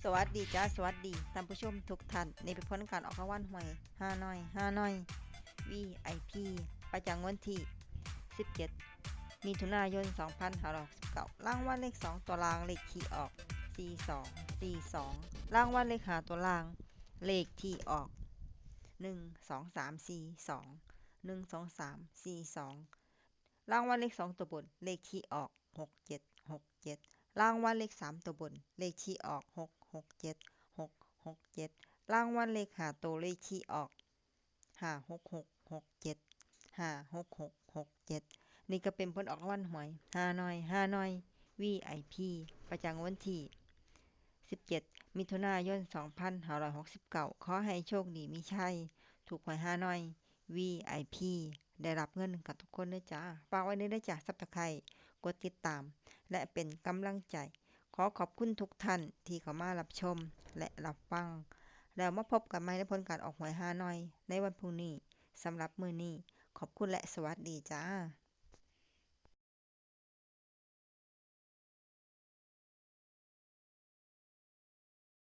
สวัสดีจ้าสวัสดีท่านผู้ชมทุกท่านในเป็นผลการออกรางวัลหวยฮานอย VIP ประจำวันที่17มิถุนายน2569รางวัลเลข2ตัวรางเลขที่ออก4242รางวัลเลข5ตัวรางเลขที่ออก12342 12342รางวัลเลข2ตัวบนเลขที่ออก6767รางวัลเลข3ตัวบนเลขที่ออก667 667รางวัลเลข5ตัวเลขที่ออก56667 56667นี่ก็เป็นผลออกรางวัลหวยฮานอย VIP ประจำวันที่17มิถุนายน2569ขอให้โชคดีมีชัยถูกหวยฮานอย VIP ได้รับเงินกันทุกคนเด้อจ้าฝากไว้ด้วยเด้อจ้า Subscribe กดติดตามและเป็นกำลังใจขอขอบคุณทุกท่านที่เข้ามารับชมและรับฟังแล้วมาพบกันใหม่ในผลการออกหวยฮานอยในวันพรุ่งนี้สำหรับมื้อนี้ขอบคุณและสวัสดีจ้า